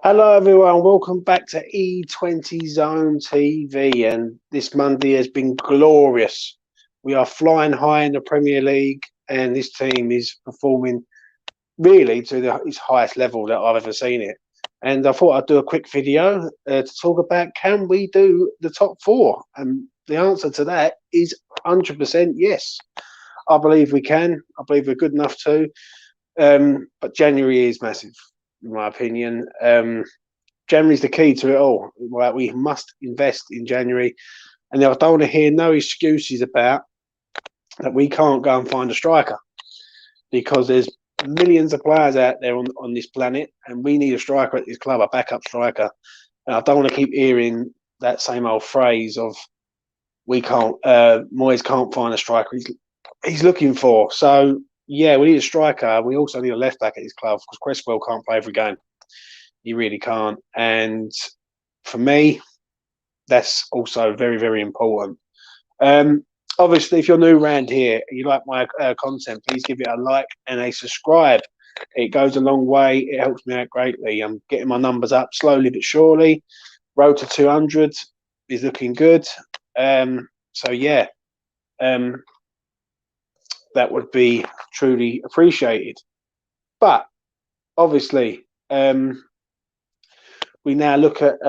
Hello, everyone. Welcome back to E20 Zone TV. And this Monday has been glorious. We are flying high in the Premier League, and this team is performing really to its highest level that I've ever seen it. And I thought I'd do a quick video to talk about, can we do the top four? And the answer to that is 100% yes. I believe we can. I believe we're good enough to. But January is massive, in my opinion. January's the key to it all. Right, we must invest in January, and I don't want to hear no excuses about that we can't go and find a striker because there's millions of players out there on this planet, and we need a striker at this club, a backup striker. And I don't want to keep hearing that same old phrase of we can't, Moyes can't find a striker he's looking for. So yeah, we need a striker. We also need a left back at this club because Cresswell can't play every game. He really can't. And for me, that's also very, very important. Obviously, if you're new around here and you like my content, please give it a like and a subscribe. It goes a long way. It helps me out greatly. I'm getting my numbers up slowly but surely. Road to 200 is looking good. So, yeah, um, that would be truly appreciated. But obviously, we now look at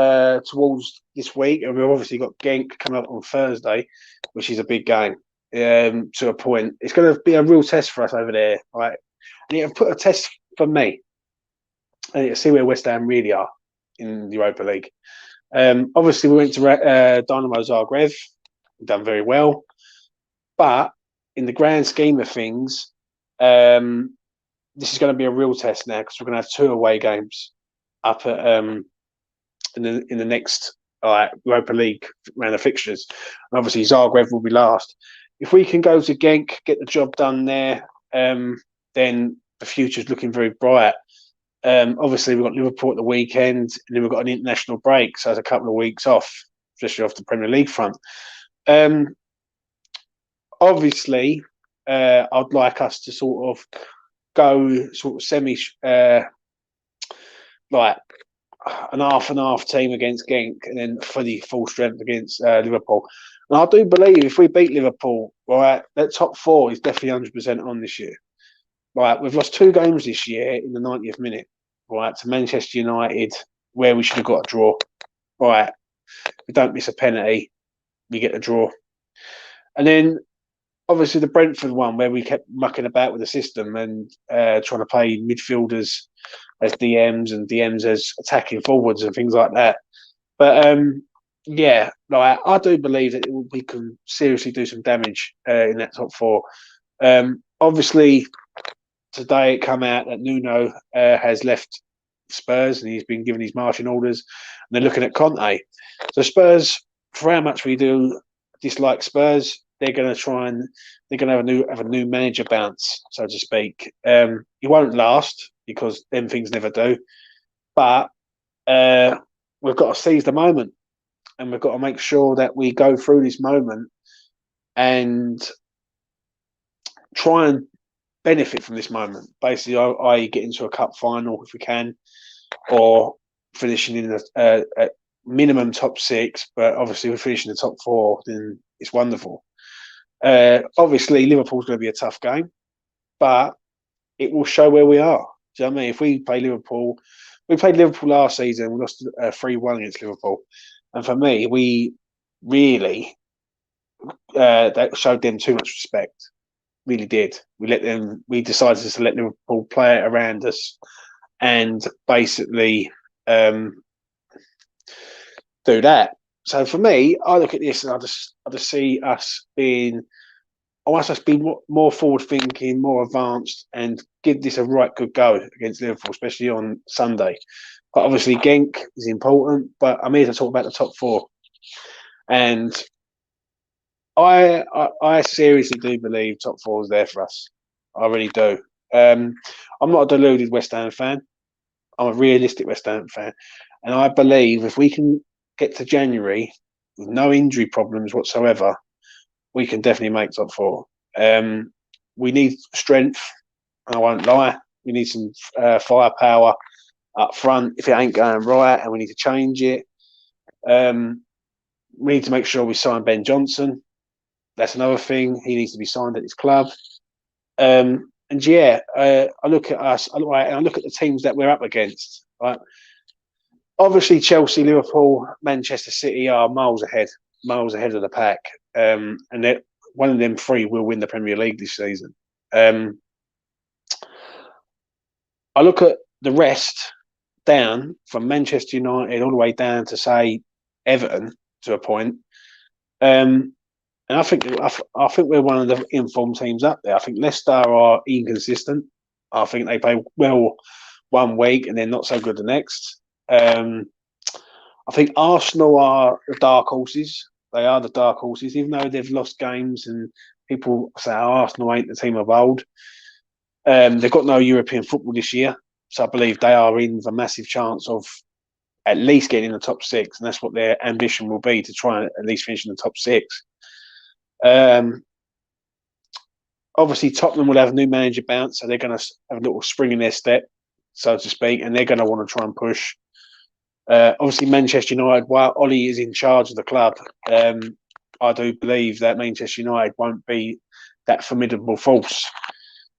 towards this week, and we've obviously got Genk coming up on Thursday, which is a big game. To a point, it's going to be a real test for us over there, right? And it'll put a test for me, and it'll see where West Ham really are in the Europa League. Obviously, we went to Dynamo Zagreb, we've done very well, but in the grand scheme of things, this is going to be a real test now because we're going to have two away games up at in the next Europa League round of fixtures. And obviously, Zagreb will be last. If we can go to Genk, get the job done there, then the future's looking very bright. Obviously, we've got Liverpool at the weekend, and then we've got an international break, so there's a couple of weeks off, especially off the Premier League front. Obviously, I'd like us to sort of go sort of semi, like an half and half team against Genk, and then fully full strength against Liverpool. And I do believe if we beat Liverpool, right, that top four is definitely 100% on this year. Right, we've lost two games this year in the 90th minute, right, to Manchester United, where we should have got a draw. Right, we don't miss a penalty, we get a draw. And then obviously the Brentford one, where we kept mucking about with the system and trying to play midfielders as DMs and DMs as attacking forwards and things like that. But yeah, like I do believe that we can seriously do some damage in that top four. Obviously, today it come out that Nuno has left Spurs and he's been given his marching orders, and they're looking at Conte. So Spurs, for how much we do dislike Spurs, they're going to try and they're going to have a new manager bounce, so to speak. It won't last because them things never do, but we've got to seize the moment, and we've got to make sure that we go through this moment and try and benefit from this moment. Basically, I get into a cup final if we can, or finishing in a minimum top six. But obviously, if we're finishing the top four, then it's wonderful. Obviously, Liverpool's going to be a tough game, but it will show where we are. Do you know what I mean? If we play Liverpool, we played Liverpool last season, we lost 3-1 against Liverpool. And for me, we really that showed them too much respect. Really did. We decided to let Liverpool play it around us and basically do that. So for me, I look at this and I just see us being, I want us to be more forward thinking, more advanced, and give this a right good go against Liverpool, especially on Sunday. But obviously, Genk is important. But I'm here to talk about the top four, and I seriously do believe top four is there for us. I really do. I'm not a deluded West Ham fan. I'm a realistic West Ham fan, and I believe if we can get to January with no injury problems whatsoever, we can definitely make top four. We need strength, and I won't lie. We need some firepower up front if it ain't going right and we need to change it. We need to make sure we sign Ben Johnson. That's another thing. He needs to be signed at his club. And yeah, I look at us. I look at the teams that we're up against. Right, obviously Chelsea, Liverpool, Manchester City are miles ahead of the pack. And that one of them three will win the Premier League this season. I look at the rest down from Manchester United all the way down to say Everton to a point. And I think we're one of the informed teams up there. I think Leicester are inconsistent. I think they play well one week and they're not so good the next. I think Arsenal are the dark horses. They are the dark horses, even though they've lost games and people say Arsenal ain't the team of old. They've got no European football this year, so I believe they are in the massive chance of at least getting in the top six, and that's what their ambition will be, to try and at least finish in the top six. Obviously, Tottenham will have a new manager bounce, so they're going to have a little spring in their step, so to speak, and they're going to want to try and push. Obviously, Manchester United, while Ollie is in charge of the club, I do believe that Manchester United won't be that formidable force.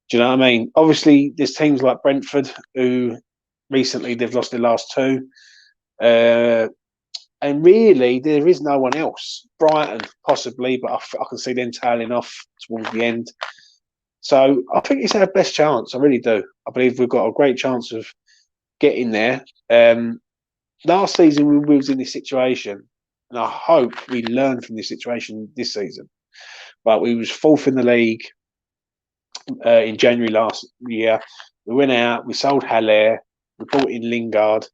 Do you know what I mean? Obviously, there's teams like Brentford who recently they've lost their last two. And really, there is no one else. Brighton, possibly, but I can see them tailing off towards the end. So I think it's our best chance. I really do. I believe we've got a great chance of getting there. Last season, we was in this situation, and I hope we learn from this situation this season. But we was fourth in the league in January last year. We went out, we sold Haller, we brought in Lingard.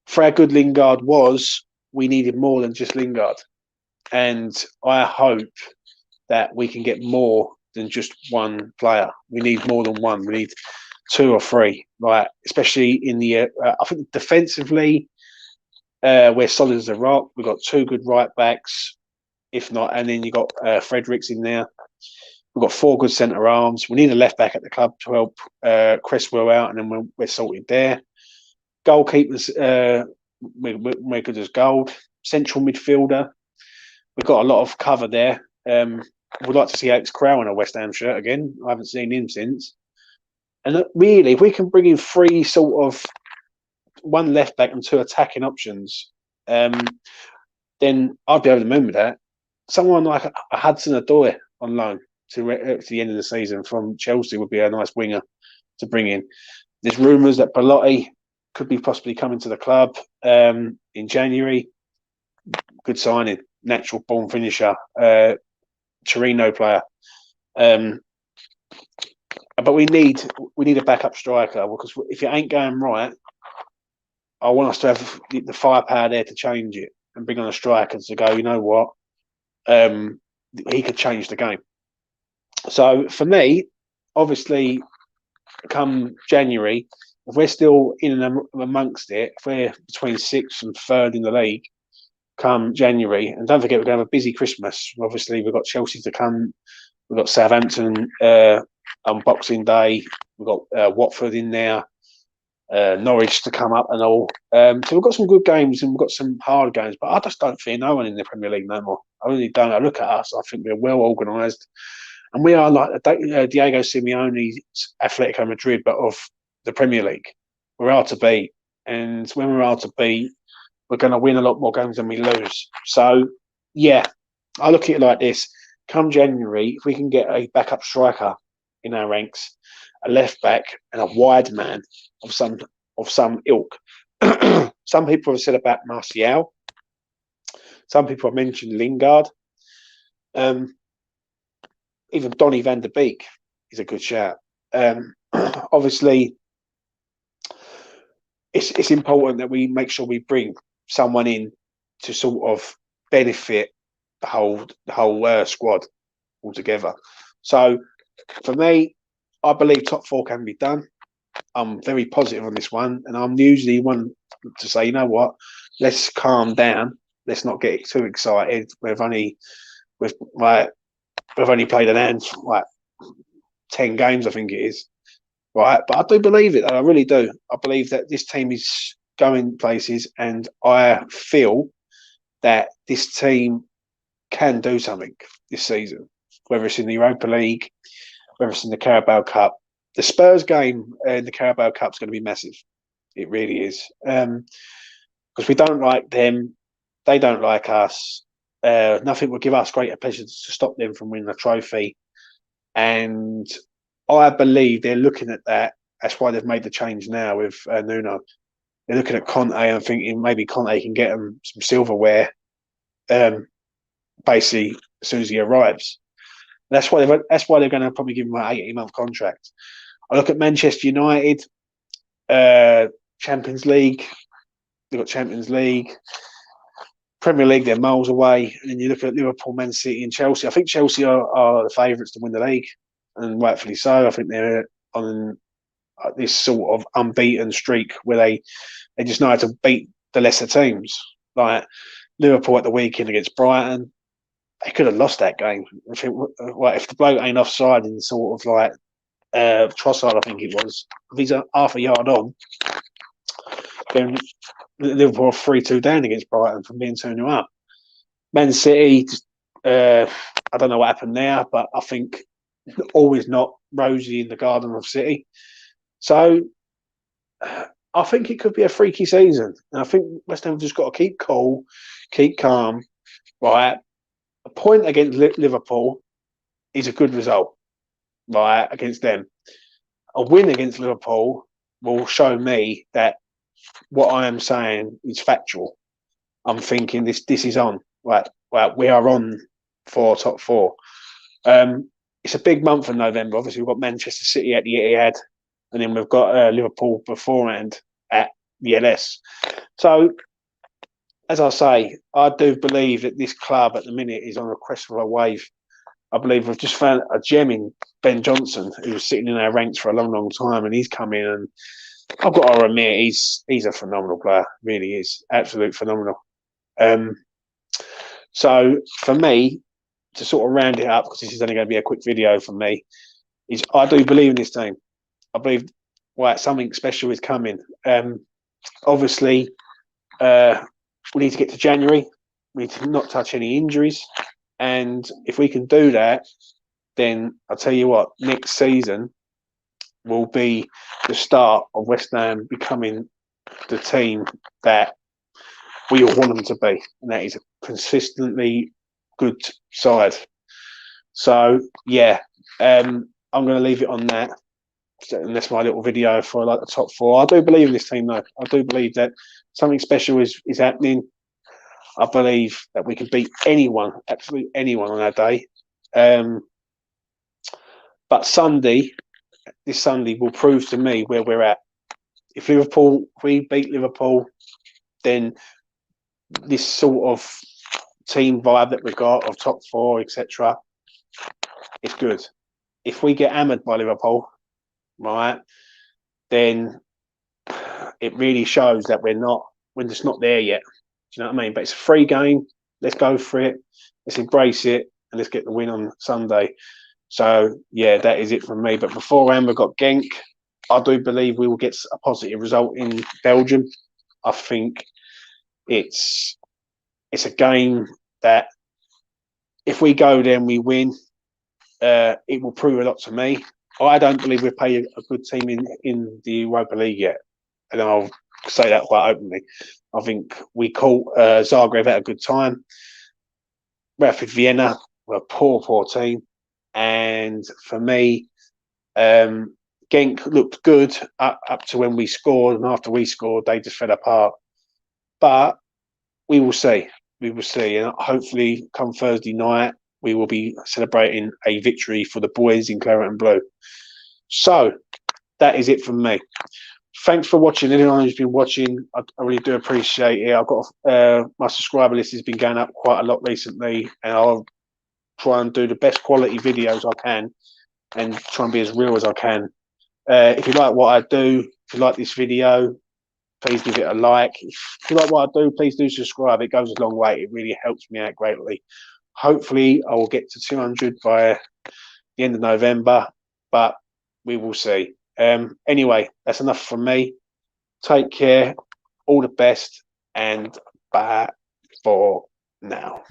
For how good Lingard was, we needed more than just Lingard. And I hope that we can get more than just one player. We need more than one. We need two or three, right? Especially in the, I think defensively, we're solid as a rock. We've got two good right backs, if not, and then you got Fredericks in there. We've got four good centre arms. We need a left back at the club to help Cresswell out, and then we're sorted there. Goalkeepers, we're good as gold. Central midfielder, we've got a lot of cover there. We'd like to see Alex Crowe in a West Ham shirt again. I haven't seen him since. And really, if we can bring in three sort of one left back and two attacking options, then I'd be able to moon with that. Someone like a Hudson-Odoi on loan to the end of the season from Chelsea would be a nice winger to bring in. There's rumours that Belotti could be possibly coming to the club in January. Good signing, natural born finisher, Torino player. But we need a backup striker, because if it ain't going right, I want us to have the firepower there to change it and bring on a striker to go, you know what, he could change the game. So for me, obviously, come January, if we're still in and amongst it, if we're between sixth and third in the league, come January, and don't forget we're going to have a busy Christmas. Obviously, we've got Chelsea to come, we've got Southampton on Boxing Day, we've got Watford in there, Norwich to come up and all. So we've got some good games and we've got some hard games, but I just don't fear no one in the Premier League no more. I really don't. I look at us, I think we're well organised. And we are like Diego Simeone's Atletico Madrid, but of the Premier League. We're hard to beat. And when we're hard to beat, we're going to win a lot more games than we lose. So, yeah, I look at it like this. Come January, if we can get a backup striker in our ranks, a left back and a wide man of some ilk. Some people have said about Martial. Some people have mentioned Lingard. Even Donny van der Beek is a good shout. Obviously, it's important that we make sure we bring someone in to sort of benefit the whole squad altogether. So, for me, I believe top four can be done. I'm very positive on this one, and I'm usually one to say, you know what, let's calm down. Let's not get too excited. We've only played an end like 10 games, I think it is. right? But I do believe it. I really do. I believe that this team is going places, and I feel that this team can do something this season, whether it's in the Europa League, whether it's in the Carabao Cup. The Spurs game in the Carabao Cup is going to be massive. It really is. Because we don't like them, they don't like us. Nothing would give us greater pleasure to stop them from winning a trophy. And I believe they're looking at that. That's why they've made the change now with Nuno. They're looking at Conte and thinking maybe Conte can get them some silverware, basically as soon as he arrives. That's why they're going to probably give him an 18-month contract. I look at Manchester United, Champions League. They've got Champions League, Premier League. They're miles away. And then you look at Liverpool, Man City, and Chelsea. I think Chelsea are the favourites to win the league, and rightfully so. I think they're on this sort of unbeaten streak where they just know how to beat the lesser teams. Like Liverpool at the weekend against Brighton, they could have lost that game. I think, if the bloke ain't offside in sort of like Trossard, I think it was, if he's half a yard on, then Liverpool are 3-2 down against Brighton from being 2-0 up. Man City, I don't know what happened there, but I think always not rosy in the Garden of City. So I think it could be a freaky season. And I think West Ham have just got to keep cool, keep calm. Right, a point against Liverpool is a good result. Right, against them, a win against Liverpool will show me that what I am saying is factual. I'm thinking this is on. Right, we are on for top four. It's a big month in November. Obviously, we've got Manchester City at the Etihad, and then we've got Liverpool beforehand at the LS. So, as I say, I do believe that this club at the minute is on a crest of a wave. I believe we've just found a gem in Ben Johnson, who was sitting in our ranks for a long, long time, and he's come in, and I've got to admit, he's a phenomenal player. Really is, absolute phenomenal. So for me, to sort of round it up, because this is only going to be a quick video for me, is I do believe in this team. I believe something special is coming. Obviously, we need to get to January. We need to not touch any injuries. And if we can do that, then I'll tell you what, next season will be the start of West Ham becoming the team that we all want them to be. And that is a consistently good side. So, yeah, I'm going to leave it on that. And that's my little video for like the top four. I do believe in this team, though. I do believe that something special is happening. I believe that we can beat anyone, absolutely anyone on our day. But this Sunday will prove to me where we're at. If we beat Liverpool, then this sort of team vibe that we've got of top four, etc., it's good. If we get hammered by Liverpool, right, then it really shows that we're just not there yet. Do you know what I mean? But it's a free game. Let's go for it. Let's embrace it, and let's get the win on Sunday. So, yeah, that is it from me. But beforehand, we've got Genk. I do believe we will get a positive result in Belgium. I think it's a game that if we go there and we win, it will prove a lot to me. I don't believe we've played a good team in the Europa League yet. And I'll say that quite openly. I think we caught Zagreb at a good time. Rapid Vienna were a poor team. And for me, Genk looked good up to when we scored. And after we scored, they just fell apart. But we will see. We will see. And hopefully, come Thursday night, we will be celebrating a victory for the boys in claret and blue. So, that is it from me. Thanks for watching. Anyone who's been watching, I really do appreciate it. I've got my subscriber list has been going up quite a lot recently, and I'll try and do the best quality videos I can and try and be as real as I can. If you like what I do, if you like this video, please give it a like. If you like what I do, please do subscribe. It goes a long way. It really helps me out greatly. Hopefully, I will get to 200 by the end of November, but we will see. Anyway, that's enough from me. Take care. All the best, and bye for now.